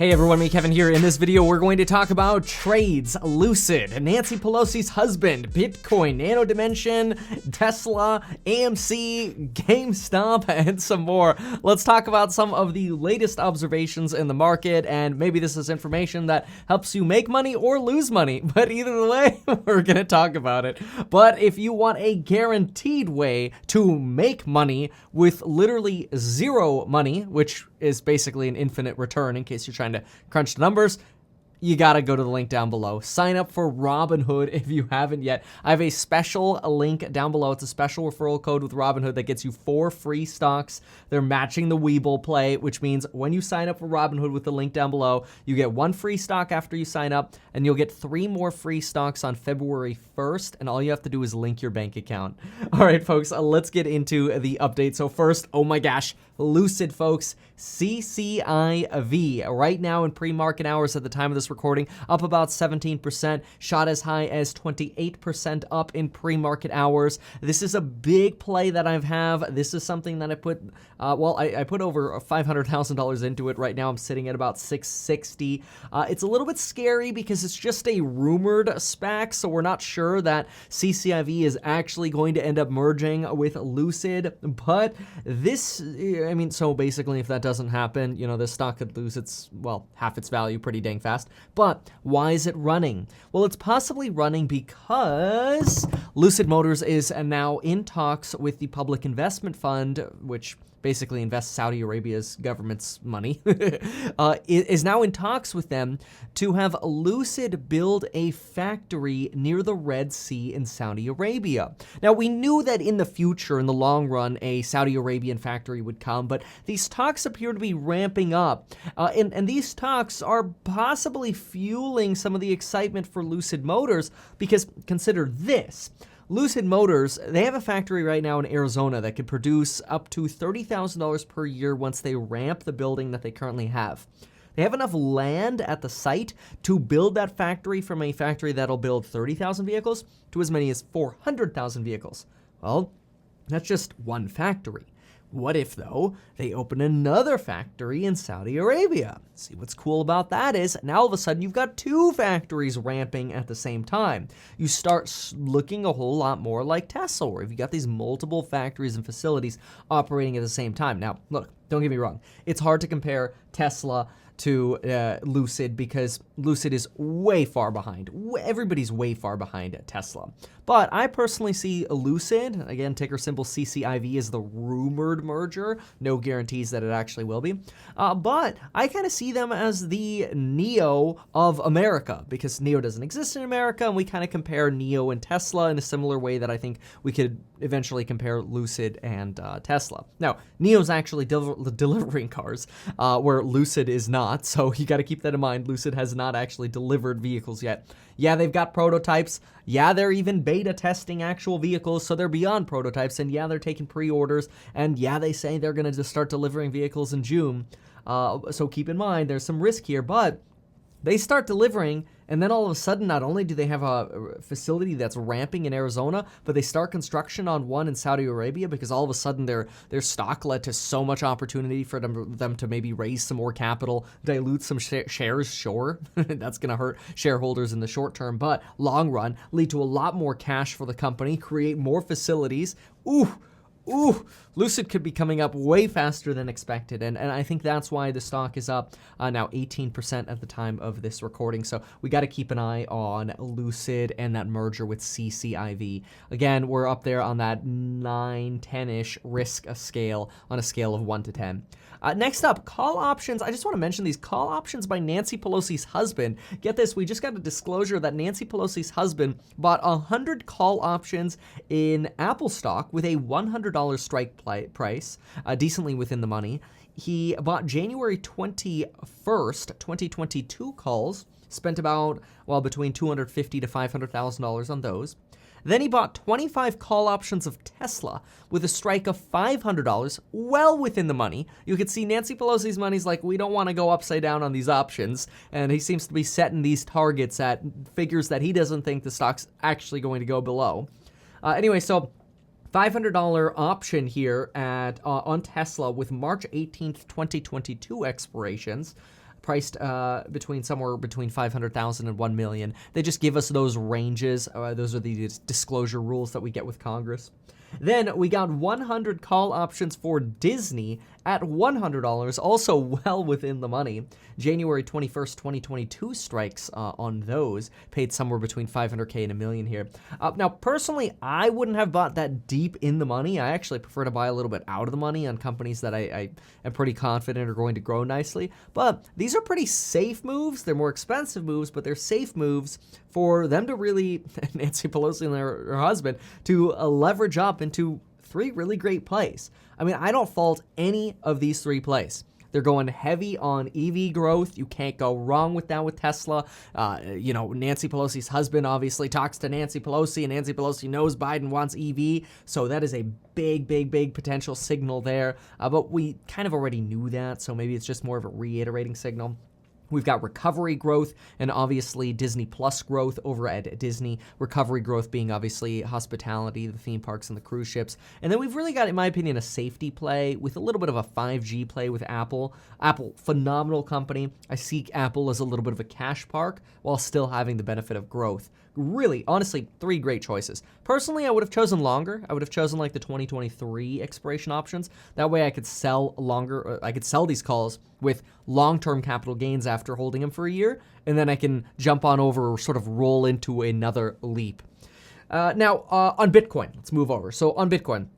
Hey everyone, me Kevin here. In this video, we're going to talk about trades, Lucid, Nancy Pelosi's husband, Bitcoin, Nano Dimension, Tesla, AMC, Gamestop, and some more. Let's talk about some of the latest observations in the market, and maybe this is information that helps you make money or lose money, but either way, we're gonna talk about it. But if you want a guaranteed way to make money with literally zero money, which is basically an infinite return in case you're trying to crunch the numbers, you gotta go to the link down below. Sign up for Robinhood if you haven't yet. I have a special link down below. It's a special referral code with Robinhood that gets you 4 free stocks. They're matching the Webull play, which means when you sign up for Robinhood with the link down below, you get 1 free stock after you sign up, and you'll get 3 more free stocks on February 1st, and all you have to do is link your bank account. All right, folks, let's get into the update. So first, oh my gosh, Lucid, folks, CCIV right now in pre-market hours at the time of this recording, up about 17%, shot as high as 28% up in pre-market hours. This is a big play that I have. This is something that I put, I put over $500,000 into it. Right now I'm sitting at about 660. It's a little bit scary because it's just a rumored SPAC, so we're not sure that CCIV is actually going to end up merging with Lucid, but this, I mean, so basically if that doesn't happen, you know, this stock could lose half its value pretty dang fast. But why is it running? Well, it's possibly running because Lucid Motors is now in talks with the Public Investment Fund, which basically invests Saudi Arabia's government's money, is now in talks with them to have Lucid build a factory near the Red Sea in Saudi Arabia. Now, we knew that in the future, in the long run, a Saudi Arabian factory would come, but these talks appear to be ramping up, and these talks are possibly fueling some of the excitement for Lucid Motors, because consider this. Lucid Motors, they have a factory right now in Arizona that could produce up to $30,000 per year once they ramp the building that they currently have. They have enough land at the site to build that factory from a factory that'll build 30,000 vehicles to as many as 400,000 vehicles. Well, that's just one factory. What if, though, they open another factory in Saudi Arabia? See, what's cool about that is now all of a sudden you've got 2 factories ramping at the same time. You start looking a whole lot more like Tesla, where you've got these multiple factories and facilities operating at the same time. Now, look, don't get me wrong. It's hard to compare Tesla to Lucid because Lucid is way far behind. Everybody's way far behind Tesla. But I personally see Lucid, again, ticker symbol CCIV, is the rumored merger. No guarantees that it actually will be. But I kind of see them as the Neo of America, because Neo doesn't exist in America, and we kind of compare Neo and Tesla in a similar way that I think we could eventually compare Lucid and Tesla. Now, Neo's actually delivering cars, where Lucid is not. So you got to keep that in mind. Lucid has not actually delivered vehicles yet. Yeah, they've got prototypes. Yeah, they're even beta testing actual vehicles, so they're beyond prototypes. And yeah, they're taking pre-orders. And yeah, they say they're going to just start delivering vehicles in June. So keep in mind, there's some risk here, but they start delivering, and then all of a sudden, not only do they have a facility that's ramping in Arizona, but they start construction on one in Saudi Arabia, because all of a sudden their stock led to so much opportunity for them to maybe raise some more capital, dilute some shares, sure. That's going to hurt shareholders in the short term, but long run, lead to a lot more cash for the company, create more facilities. Ooh, Lucid could be coming up way faster than expected, and I think that's why the stock is up now 18% at the time of this recording. So we got to keep an eye on Lucid and that merger with CCIV. Again, we're up there on that 9, 10-ish risk scale on a scale of 1 to 10. Next up, call options. I just want to mention these call options by Nancy Pelosi's husband. Get this, we just got a disclosure that Nancy Pelosi's husband bought 100 call options in Apple stock with a $100 strike price, decently within the money. He bought January 21st, 2022 calls, spent about, between $250,000 to $500,000 on those. Then he bought 25 call options of Tesla with a strike of $500, well within the money. You could see Nancy Pelosi's money's like, we don't want to go upside down on these options, and he seems to be setting these targets at figures that he doesn't think the stock's actually going to go below. Anyway, so $500 option here on Tesla with March 18th, 2022 expirations. priced somewhere between 500,000 and 1 million. They just give us those ranges. Those are the disclosure rules that we get with Congress. Then we got 100 call options for Disney at $100, also well within the money. January 21st, 2022 strikes on those, paid somewhere between 500K and $1 million here. Now, personally, I wouldn't have bought that deep in the money. I actually prefer to buy a little bit out of the money on companies that I am pretty confident are going to grow nicely. But these are pretty safe moves. They're more expensive moves, but they're safe moves for them to really, Nancy Pelosi and her husband, to leverage up into 3 really great plays. I mean, I don't fault any of these 3 plays. They're going heavy on EV growth. You can't go wrong with that with Tesla. Nancy Pelosi's husband obviously talks to Nancy Pelosi, and Nancy Pelosi knows Biden wants EV. So that is a big potential signal there. But we kind of already knew that, so maybe it's just more of a reiterating signal. We've got recovery growth and obviously Disney Plus growth over at Disney. Recovery growth being obviously hospitality, the theme parks, and the cruise ships. And then we've really got, in my opinion, a safety play with a little bit of a 5G play with Apple. Apple, phenomenal company. I see Apple as a little bit of a cash park while still having the benefit of growth. Really, honestly, 3 great choices. Personally, I would have chosen longer. I would have chosen like the 2023 expiration options. That way I could sell longer. I could sell these calls with long-term capital gains after holding them for a year, and then I can jump on over or sort of roll into another leap. Now, on Bitcoin, let's move over. So on Bitcoin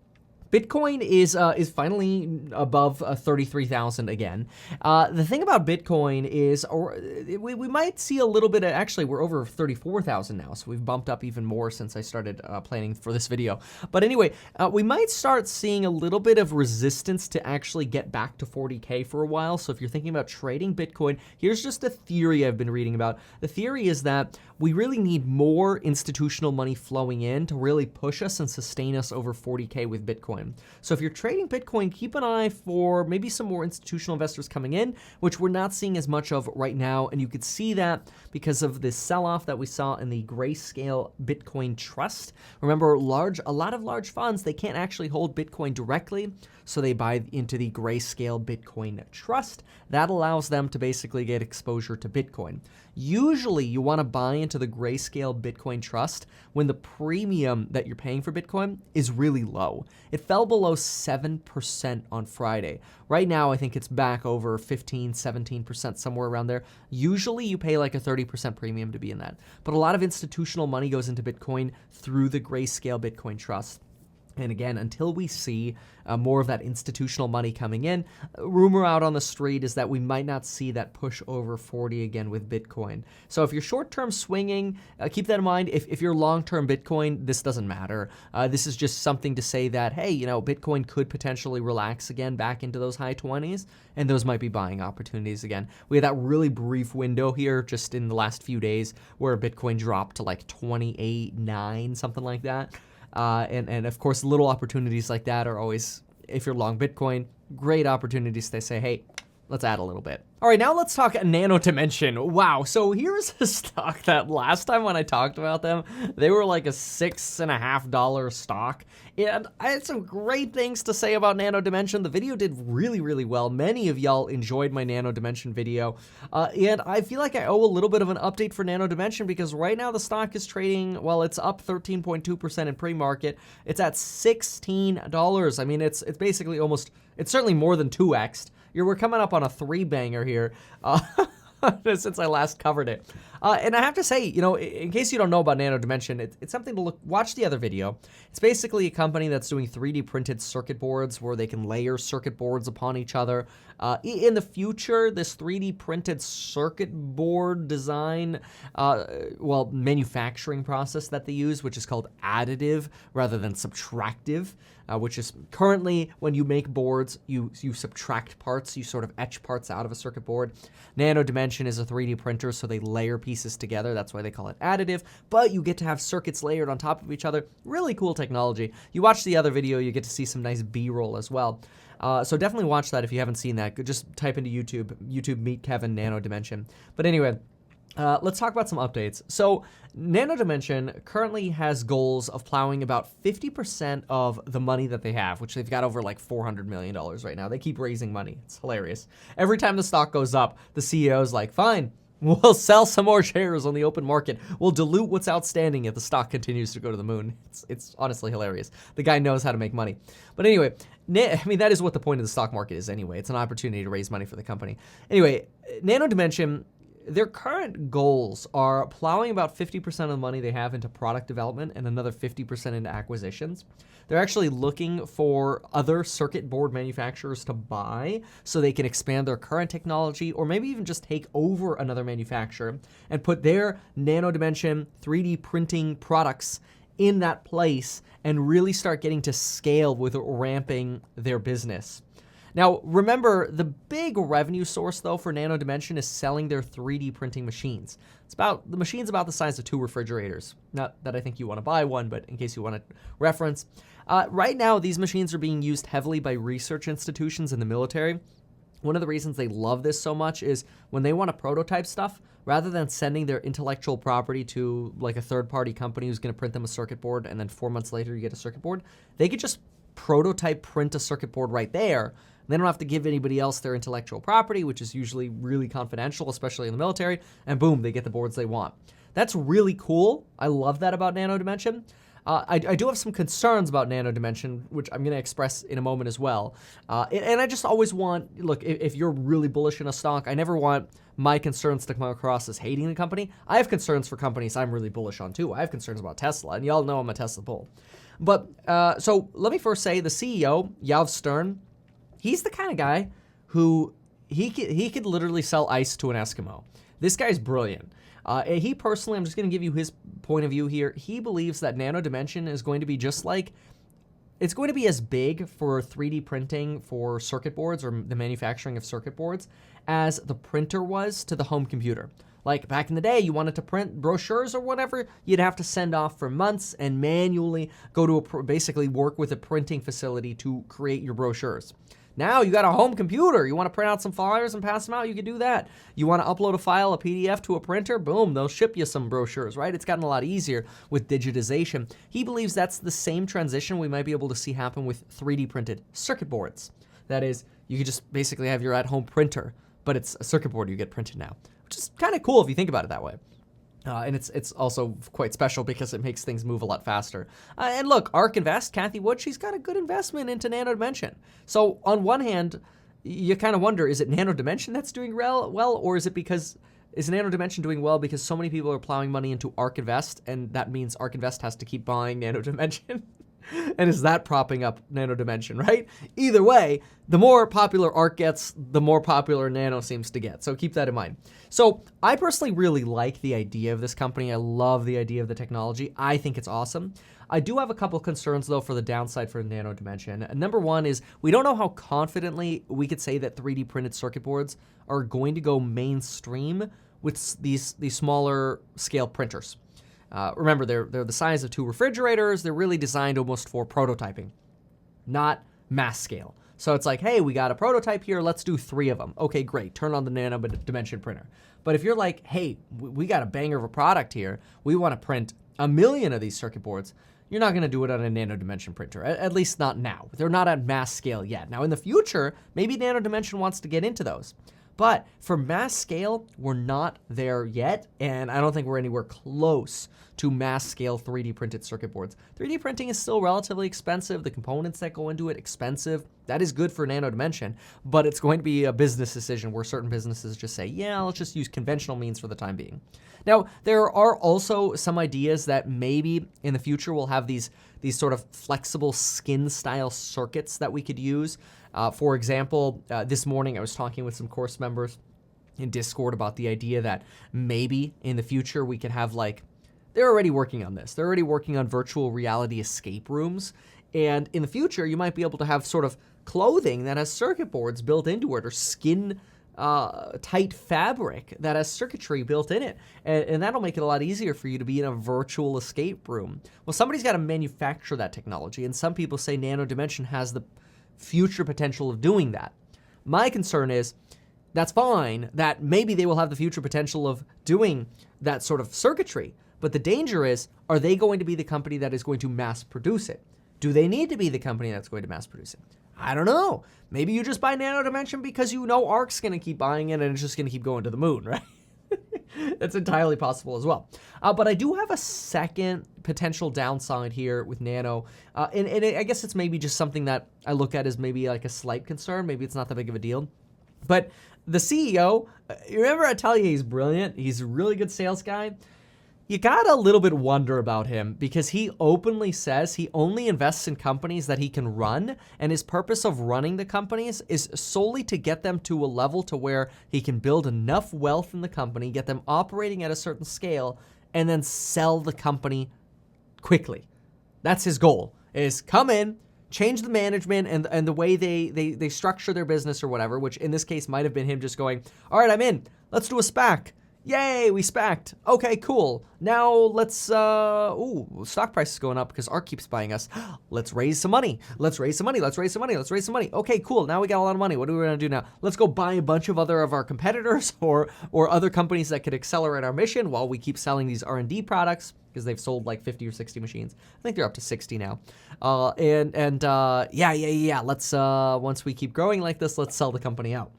is finally above 33,000 again. The thing about Bitcoin is, we might see a little bit of, actually we're over 34,000 now, so we've bumped up even more since I started planning for this video. But anyway, we might start seeing a little bit of resistance to actually get back to 40K for a while. So if you're thinking about trading Bitcoin, here's just a theory I've been reading about. The theory is that we really need more institutional money flowing in to really push us and sustain us over 40K with Bitcoin. So if you're trading Bitcoin, keep an eye for maybe some more institutional investors coming in, which we're not seeing as much of right now. And you could see that because of this sell-off that we saw in the Grayscale Bitcoin Trust. Remember, a lot of large funds, they can't actually hold Bitcoin directly, so they buy into the Grayscale Bitcoin Trust. That allows them to basically get exposure to Bitcoin. Usually, you want to buy into the Grayscale Bitcoin Trust when the premium that you're paying for Bitcoin is really low. It fell below 7% on Friday. Right now, I think it's back over 15, 17%, somewhere around there. Usually, you pay like a 30% premium to be in that. But a lot of institutional money goes into Bitcoin through the Grayscale Bitcoin Trust. And again, until we see more of that institutional money coming in, rumor out on the street is that we might not see that push over 40 again with Bitcoin. So if you're short-term swinging, keep that in mind. If you're long-term Bitcoin, this doesn't matter. This is just something to say that, hey, Bitcoin could potentially relax again back into those high 20s, and those might be buying opportunities again. We had that really brief window here just in the last few days where Bitcoin dropped to like 28.9, something like that. And of course, little opportunities like that are always, if you're long Bitcoin, great opportunities. They say, hey, let's add a little bit. All right, now let's talk Nano Dimension. Wow, so here's a stock that last time when I talked about them, they were like a $6.50 stock. And I had some great things to say about Nano Dimension. The video did really well. Many of y'all enjoyed my Nano Dimension video. And I feel like I owe a little bit of an update for Nano Dimension because right now the stock is trading, well, it's up 13.2% in pre-market. It's at $16. I mean, it's basically almost, it's certainly more than 2x. We're coming up on a 3-banger here since I last covered it. And I have to say, in case you don't know about Nano Dimension, it's something to watch the other video. It's basically a company that's doing 3D printed circuit boards where they can layer circuit boards upon each other. In the future, this 3D printed circuit board design, manufacturing process that they use, which is called additive rather than subtractive, which is currently when you make boards, you subtract parts, you sort of etch parts out of a circuit board. Nano Dimension is a 3D printer, so they layer pieces together. That's why they call it additive, but you get to have circuits layered on top of each other. Really cool technology. You watch the other video, you get to see some nice B-roll as well. So definitely watch that if you haven't seen that. Just type into YouTube Meet Kevin Nano Dimension. But anyway, Let's talk about some updates. So Nano Dimension currently has goals of plowing about 50% of the money that they have, which they've got over like $400 million right now. They keep raising money. It's hilarious. Every time the stock goes up, the CEO's like, fine, we'll sell some more shares on the open market. We'll dilute what's outstanding if the stock continues to go to the moon. It's honestly hilarious. The guy knows how to make money. But anyway, I mean, that is what the point of the stock market is anyway. It's an opportunity to raise money for the company. Anyway, Nano Dimension, their current goals are plowing about 50% of the money they have into product development and another 50% into acquisitions. They're actually looking for other circuit board manufacturers to buy so they can expand their current technology, or maybe even just take over another manufacturer and put their Nano Dimension 3D printing products in that place and really start getting to scale with ramping their business. Now, remember, the big revenue source, though, for Nano Dimension is selling their 3D printing machines. The machine's about the size of 2 refrigerators. Not that I think you want to buy one, but in case you want to reference. Right now, these machines are being used heavily by research institutions in the military. One of the reasons they love this so much is when they want to prototype stuff, rather than sending their intellectual property to like a third-party company who's going to print them a circuit board and then 4 months later you get a circuit board, they could just prototype print a circuit board right there. They don't have to give anybody else their intellectual property, which is usually really confidential, especially in the military, and boom, they get the boards they want. That's really cool. I love that about Nano Dimension. I do have some concerns about Nano Dimension, which I'm going to express in a moment as well. And I just always want, look, if you're really bullish in a stock, I never want my concerns to come across as hating the company. I have concerns for companies I'm really bullish on too. I have concerns about Tesla, and y'all know I'm a Tesla bull. But so let me first say the CEO, Yoav Stern, he's the kind of guy who he could literally sell ice to an Eskimo. This guy's brilliant. He personally, I'm just going to give you his point of view here. He believes that Nano Dimension is going to be just like, it's going to be as big for 3D printing for circuit boards or the manufacturing of circuit boards as the printer was to the home computer. Like back in the day, you wanted to print brochures or whatever, you'd have to send off for months and manually go to basically work with a printing facility to create your brochures. Now you got a home computer. You want to print out some flyers and pass them out, you can do that. You want to upload a file, a PDF to a printer, boom, they'll ship you some brochures, right? It's gotten a lot easier with digitization. He believes that's the same transition we might be able to see happen with 3D printed circuit boards. That is, you could just basically have your at-home printer, but it's a circuit board you get printed now, which is kind of cool if you think about it that way. And it's also quite special because it makes things move a lot faster. And look, ARK Invest, Kathy Wood, she's got a good investment into Nano Dimension. So on one hand, you kind of wonder, is it Nano Dimension that's doing well, or is Nano Dimension doing well because so many people are plowing money into ARK Invest, and that means ARK Invest has to keep buying Nano Dimension? And is that propping up Nano Dimension, right? Either way, the more popular ARK gets, the more popular Nano seems to get. So keep that in mind. So I personally really like the idea of this company. I love the idea of the technology. I think it's awesome. I do have a couple concerns, though, for the downside for Nano Dimension. Number one is we don't know how confidently we could say that 3D printed circuit boards are going to go mainstream with these smaller scale printers. Remember, they're the size of 2 refrigerators. They're really designed almost for prototyping, not mass scale. So it's like, hey, we got a prototype here. Let's do 3 of them. Okay, great. Turn on the Nano Dimension printer. But if you're like, hey, we got a banger of a product here. We want to print 1 million of these circuit boards. You're not going to do it on a Nano Dimension printer, at least not now. They're not at mass scale yet. Now, in the future, maybe Nano Dimension wants to get into those. But for mass scale, we're not there yet, and I don't think we're anywhere close to mass scale 3D printed circuit boards. 3D printing is still relatively expensive. The components that go into it, expensive. That is good for Nano Dimension, but it's going to be a business decision where certain businesses just say, yeah, let's just use conventional means for the time being. Now, there are also some ideas that maybe in the future we'll have these sort of flexible skin-style circuits that we could use. For example, this morning I was talking with some course members in Discord about the idea that maybe in the future we could have they're already working on this. They're already working on virtual reality escape rooms. And in the future, you might be able to have sort of clothing that has circuit boards built into it or skin tight fabric that has circuitry built in it. And that'll make it a lot easier for you to be in a virtual escape room. Well, somebody's got to manufacture that technology. And some people say Nano Dimension has the future potential of doing that. My concern is That's fine. That maybe they will have the future potential of doing that sort of circuitry. But the danger is, are they going to be the company that is going to mass produce it? Do they need to be the company that's going to mass produce it? I don't know. Maybe you just buy Nano Dimension because you know ARC's going to keep buying it and it's just going to keep going to the moon, right? That's entirely possible as well. But I do have a second potential downside here with Nano. And I guess it's maybe just something that I look at as maybe like a slight concern. Maybe it's not that big of a deal. But the CEO, you remember I tell you he's brilliant. He's a really good sales guy. You got a little bit wonder about him because he openly says he only invests in companies that he can run, and his purpose of running the companies is solely to get them to a level to where he can build enough wealth in the company, get them operating at a certain scale, and then sell the company quickly. That's his goal, is come in, change the management and the way they structure their business or whatever, which in this case might have been him just going, all right, I'm in, let's do a SPAC. Yay, we SPAC'd. Okay, cool. Now let's, stock price is going up because ARK keeps buying us. Let's raise some money. Let's raise some money. Let's raise some money. Let's raise some money. Okay, cool. Now we got a lot of money. What are we going to do now? Let's go buy a bunch of other of our competitors or other companies that could accelerate our mission while we keep selling these R&D products because they've sold like 50 or 60 machines. I think they're up to 60 now. Let's, once we keep growing like this, let's sell the company out,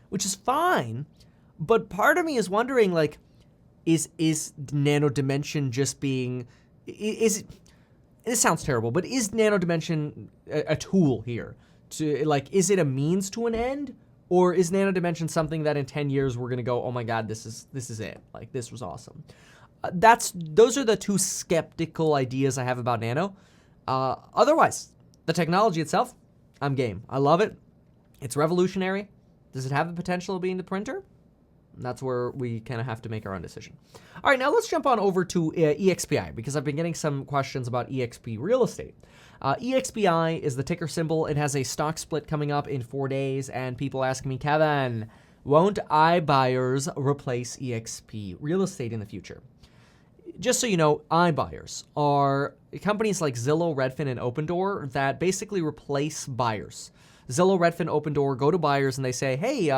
which is fine. But part of me is wondering, like, is Nano Dimension just being, this sounds terrible, but is Nano Dimension a tool here? To, like, is it a means to an end? Or is Nano Dimension something that in 10 years we're going to go, oh my God, this is it. Like, this was awesome. Those are the two skeptical ideas I have about Nano. Otherwise, the technology itself, I'm game. I love it. It's revolutionary. Does it have the potential of being the printer? That's where we kind of have to make our own decision. All right, now let's jump on over to EXPI because I've been getting some questions about EXP real estate. EXPI is the ticker symbol. It has a stock split coming up in 4 days, and people asking me, Kevin, won't iBuyers replace EXP real estate in the future? Just so you know, iBuyers are companies like Zillow, Redfin, and Opendoor that basically replace buyers. Zillow, Redfin, Opendoor go to buyers and they say, hey,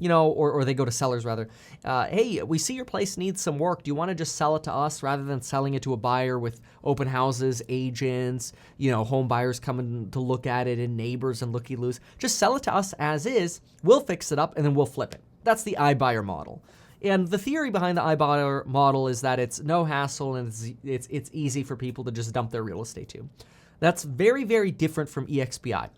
or they go to sellers rather. Hey, we see your place needs some work. Do you want to just sell it to us rather than selling it to a buyer with open houses, agents, home buyers coming to look at it and neighbors and looky-loos? Just sell it to us as is. We'll fix it up and then we'll flip it. That's the iBuyer model. And the theory behind the iBuyer model is that it's no hassle and it's easy for people to just dump their real estate to. That's very, very different from EXPI.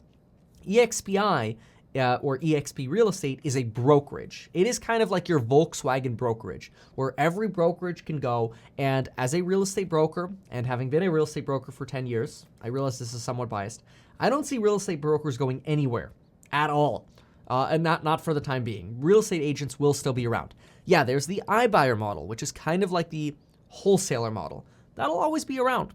EXPI or EXP real estate is a brokerage. It is kind of like your Volkswagen brokerage, where every brokerage can go, and as a real estate broker, and having been a real estate broker for 10 years, I realize this is somewhat biased, I don't see real estate brokers going anywhere at all, and not for the time being. Real estate agents will still be around. Yeah, there's the iBuyer model, which is kind of like the wholesaler model. That'll always be around.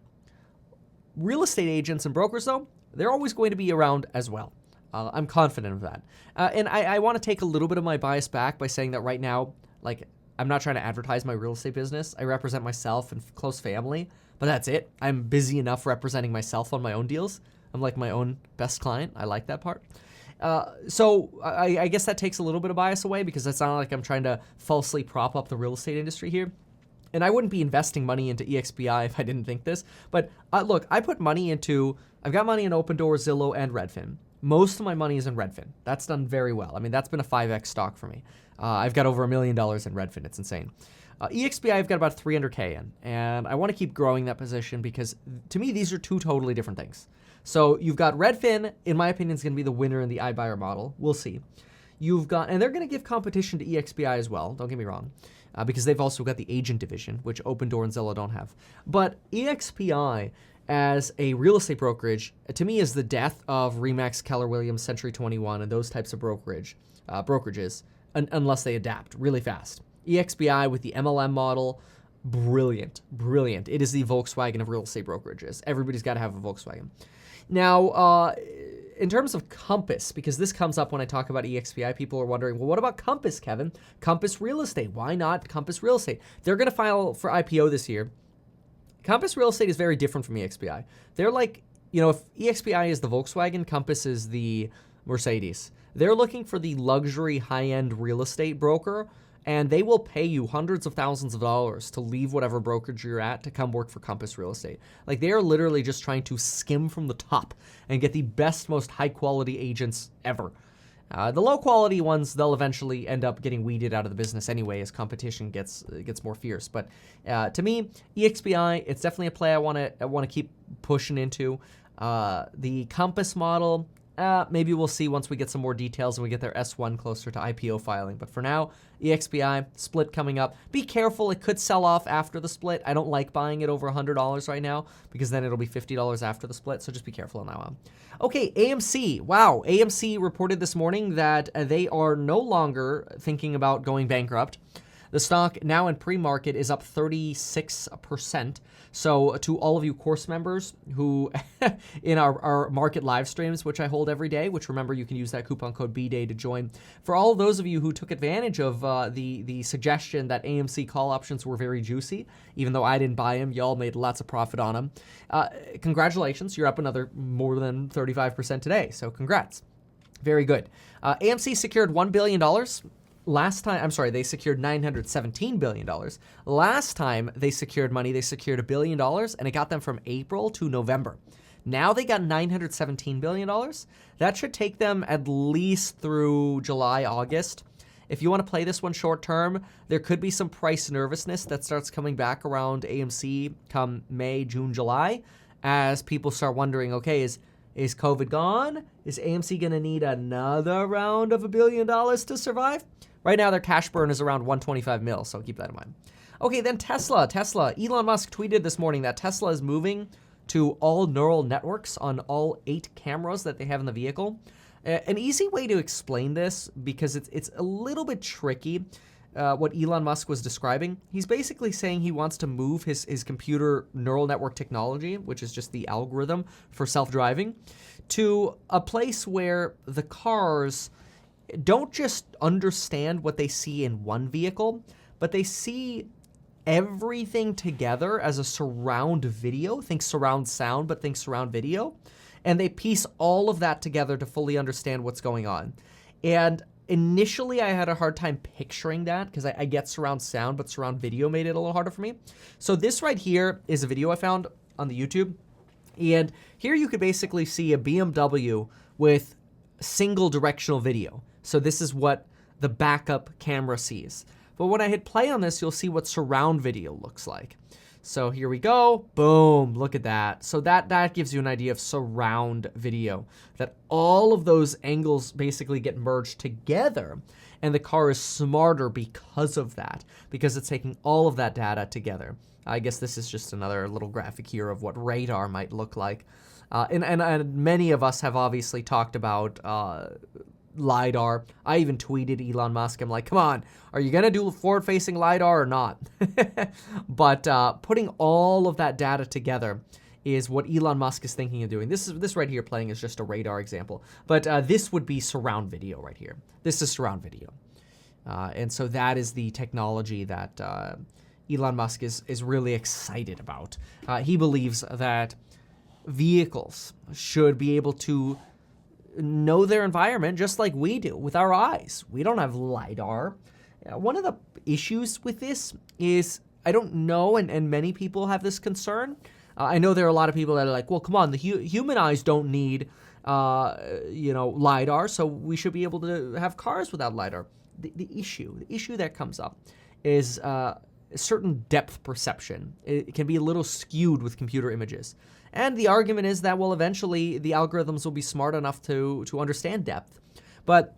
Real estate agents and brokers, though, they're always going to be around as well. I'm confident of that. And I want to take a little bit of my bias back by saying that right now, like, I'm not trying to advertise my real estate business. I represent myself and close family, but that's it. I'm busy enough representing myself on my own deals. I'm like my own best client. I like that part. So I guess that takes a little bit of bias away because it's not like I'm trying to falsely prop up the real estate industry here. And I wouldn't be investing money into EXPI if I didn't think this. But look, I've got money in Opendoor, Zillow, and Redfin. Most of my money is in Redfin. That's done very well. I mean, that's been a 5x stock for me. I've got over $1 million in Redfin. It's insane. EXPI, I've got about 300K in, and I want to keep growing that position because to me, these are two totally different things. So you've got Redfin, in my opinion, is going to be the winner in the iBuyer model. We'll see. And they're going to give competition to EXPI as well. Don't get me wrong, because they've also got the agent division, which Opendoor and Zillow don't have. But EXPI, as a real estate brokerage, to me is the death of Remax, Keller Williams, Century 21, and those types of brokerages, unless they adapt really fast. EXPI with the MLM model, brilliant. It is the Volkswagen of real estate brokerages. Everybody's got to have a Volkswagen. Now, in terms of Compass, because this comes up when I talk about EXPI, people are wondering, well, what about Compass, Kevin? Compass Real Estate. Why not Compass Real Estate? They're going to file for IPO this year. Compass Real Estate is very different from EXPI. They're like, if EXPI is the Volkswagen, Compass is the Mercedes. They're looking for the luxury high-end real estate broker, and they will pay you hundreds of thousands of dollars to leave whatever brokerage you're at to come work for Compass Real Estate. Like, they are literally just trying to skim from the top and get the best, most high-quality agents ever. The low-quality ones, they'll eventually end up getting weeded out of the business anyway as competition gets more fierce. But to me, EXPI, it's definitely a play I want to keep pushing into. The Compass model, maybe we'll see once we get some more details and we get their S1 closer to IPO filing. But for now, EXPI, split coming up. Be careful, it could sell off after the split. I don't like buying it over $100 right now because then it'll be $50 after the split, so just be careful on that one. Okay, AMC. Wow, AMC reported this morning that they are no longer thinking about going bankrupt. The stock now in pre-market is up 36%. So to all of you course members who in our market live streams, which I hold every day, which remember you can use that coupon code BDAY to join. For all of those of you who took advantage of the suggestion that AMC call options were very juicy, even though I didn't buy them, y'all made lots of profit on them. Congratulations, you're up another more than 35% today. So congrats. Very good. AMC secured $1 billion. Last time, I'm sorry, they secured $917 billion. Last time they secured money, they secured $1 billion, and it got them from April to November. Now they got $917 billion. That should take them at least through July, August. If you want to play this one short term, there could be some price nervousness that starts coming back around AMC come May, June, July, as people start wondering, okay, is COVID gone? Is AMC going to need another round of $1 billion to survive? Right now, their cash burn is around 125 mil, so keep that in mind. Okay, then Tesla. Elon Musk tweeted this morning that Tesla is moving to all neural networks on all 8 cameras that they have in the vehicle. An easy way to explain this, because it's a little bit tricky, what Elon Musk was describing. He's basically saying he wants to move his computer neural network technology, which is just the algorithm for self-driving, to a place where the cars don't just understand what they see in one vehicle, but they see everything together as a surround video. Think surround sound, but think surround video. And they piece all of that together to fully understand what's going on. And initially, I had a hard time picturing that because I get surround sound, but surround video made it a little harder for me. So this right here is a video I found on the YouTube. And here you could basically see a BMW with single directional video. So this is what the backup camera sees. But when I hit play on this, you'll see what surround video looks like. So here we go. Boom. Look at that. So that gives you an idea of surround video, that all of those angles basically get merged together. And the car is smarter because of that, because it's taking all of that data together. I guess this is just another little graphic here of what radar might look like. And many of us have obviously talked about LiDAR. I even tweeted Elon Musk. I'm like, come on, are you going to do forward-facing LiDAR or not? But putting all of that data together is what Elon Musk is thinking of doing. This right here playing is just a radar example. But this would be surround video right here. This is surround video. And so that is the technology that Elon Musk is really excited about. He believes that vehicles should be able to know their environment just like we do with our eyes. We don't have LiDAR. One of the issues with this is, I don't know, and many people have this concern. I know there are a lot of people that are like, well, come on, the human eyes don't need, LiDAR, so we should be able to have cars without LiDAR. The issue that comes up is certain depth perception. It can be a little skewed with computer images. And the argument is that, well, eventually the algorithms will be smart enough to understand depth. But,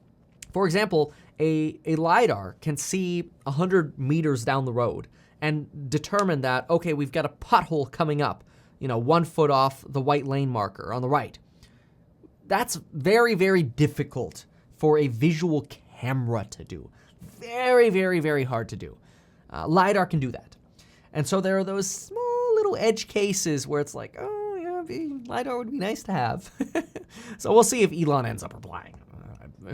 for example, a LiDAR can see 100 meters down the road and determine that, okay, we've got a pothole coming up, 1 foot off the white lane marker on the right. That's very, very difficult for a visual camera to do. Very, very, very hard to do. LiDAR can do that. And so there are those small little edge cases where it's like, oh, LiDAR would be nice to have. So we'll see if Elon ends up replying.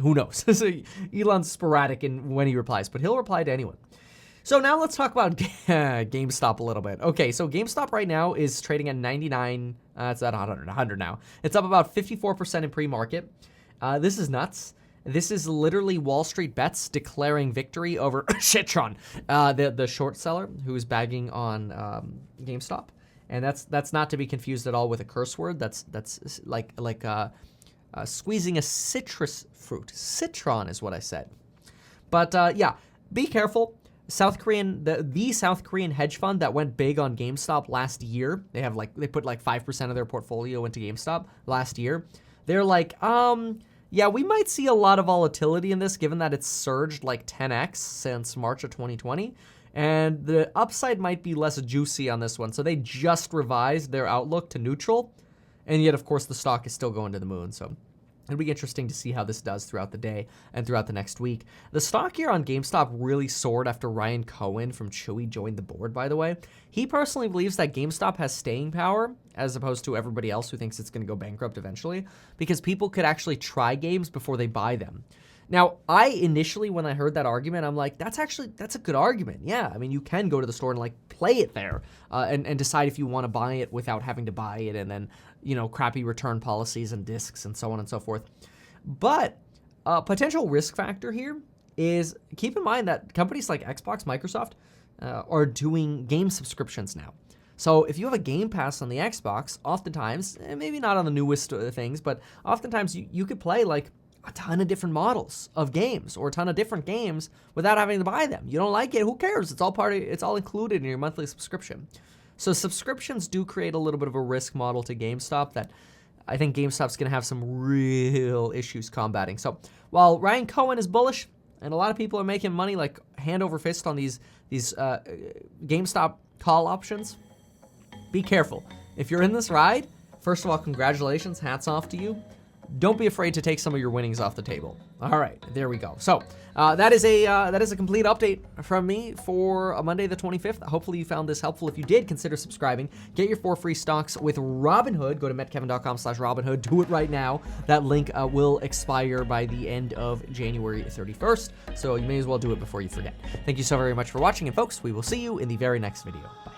Who knows? So Elon's sporadic in when he replies, but he'll reply to anyone. So now let's talk about GameStop a little bit. Okay, so GameStop right now is trading at 99. It's at 100 now. It's up about 54% in pre-market. This is nuts. This is literally Wall Street Bets declaring victory over Shitron, the short seller who's bagging on GameStop. And that's not to be confused at all with a curse word. That's like squeezing a citrus fruit. Citron is what I said. But yeah, be careful. The South Korean hedge fund that went big on GameStop last year. They put like 5% of their portfolio into GameStop last year. They're like, yeah, we might see a lot of volatility in this, given that it's surged like 10x since March of 2020. And the upside might be less juicy on this one. So they just revised their outlook to neutral. And yet, of course, the stock is still going to the moon. So it'll be interesting to see how this does throughout the day and throughout the next week. The stock here on GameStop really soared after Ryan Cohen from Chewy joined the board, by the way. He personally believes that GameStop has staying power as opposed to everybody else who thinks it's going to go bankrupt eventually, because people could actually try games before they buy them. Now, I initially, when I heard that argument, I'm like, that's a good argument. Yeah, I mean, you can go to the store and like play it there and decide if you want to buy it without having to buy it, and then, you know, crappy return policies and discs and so on and so forth. But potential risk factor here is, keep in mind that companies like Xbox, Microsoft are doing game subscriptions now. So if you have a Game Pass on the Xbox, oftentimes, maybe not on the newest things, but oftentimes you could play like a ton of different models of games or a ton of different games without having to buy them. You don't like it, who cares? It's all included in your monthly subscription. So subscriptions do create a little bit of a risk model to GameStop that I think GameStop's going to have some real issues combating. So while Ryan Cohen is bullish and a lot of people are making money like hand over fist on these GameStop call options, be careful. If you're in this ride, first of all, congratulations, hats off to you. Don't be afraid to take some of your winnings off the table. All right, there we go. So that is a complete update from me for Monday the 25th. Hopefully you found this helpful. If you did, consider subscribing. Get your 4 free stocks with Robinhood. Go to metkevin.com/Robinhood. Do it right now. That link will expire by the end of January 31st. So you may as well do it before you forget. Thank you so very much for watching. And folks, we will see you in the very next video. Bye.